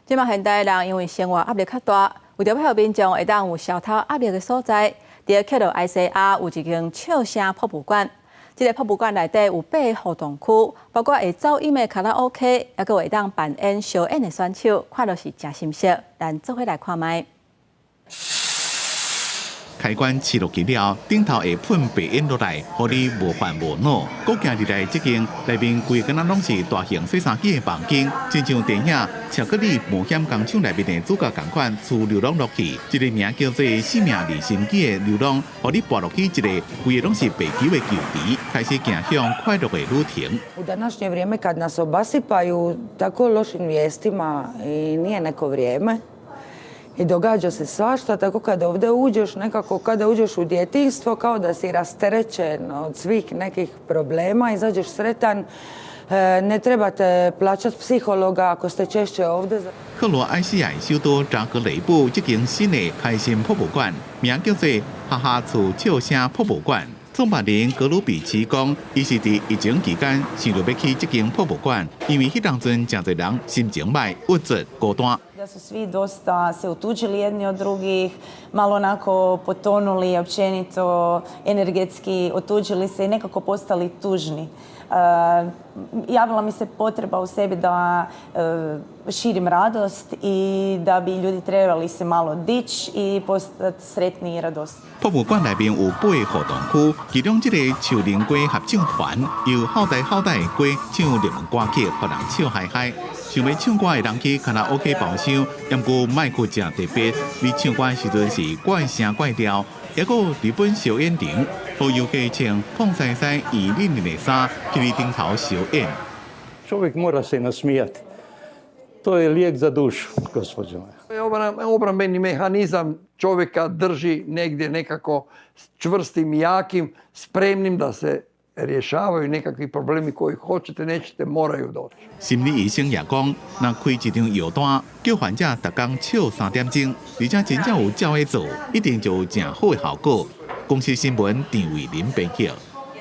即马现代人因为生活压力较大，为着配合民众会当有消透压力的所在，伫克罗 ICR 有一间笑声博物馆。这个博物馆内底有8个活动区，包括会噪音的卡拉 OK， 还佫会当扮演小演的选手，看落是真新鲜。咱做伙来看卖。 开关试落去了，顶头会喷白烟落来，互你无烦无恼。国行入来这间内面规个拢是大型洗衫机的房间，亲像电影《巧克力冒险工厂》内面的主角同款，自流浪落去，一个名叫做“生命离心机”的流浪，互你跋落去一个规个拢是白球的球池，开始行向快乐的旅程。U današnje vrijeme kad nas obasipaju tako lošim vijestima i nije neko vrijeme. I događa se svašta, tako kada ovdje uđeš, nekako kada uđeš u djetinjstvo, kao da si rasterećen od svih nekih problema, izađeš sretan, ne trebate plaćati psihologa ako ste češće ovdje. 克罗埃西亚首都扎格雷布这间新的开心博物馆，名叫做“哈哈厝笑声博物馆”。 创办人格鲁比奇讲，伊是伫疫情期间想到要去这间博物馆，因为迄当阵真侪人心情歹、郁卒、孤单。 Da su svi dosta se otuđili jedni od drugih, malo onako potonuli općenito, energetski otuđili se i nekako postali tužni. Javila mi se potreba u sebi da širim radost i da bi ljudi trebali se malo dići i postati sretni i radosni. 博物馆内面有8个活动区，其中这个树林歌合唱团由好代的歌唱热门歌曲，互人笑嗨嗨。想要唱歌的人去卡拉 OK 包厢，不过麦克真特别，你唱歌的时阵是怪声怪调，还有日本小演场，好游客穿碰晒晒圆领领的衫，去你顶头小演。 Čovjek mora se nasmijati. To je lijek za dušu, gospođo. Obrambeni mehanizam čovjeka drži negdje nekako čvrstim i jakim, spremnim da se rješavaju nekakvi problemi koji hoćete, nećete, moraju doći. 心理医生也讲，若开一张药单，叫患者逐工笑3点钟，而且真正有照去做，一定就有正好的效果。公司新闻，张伟林编辑。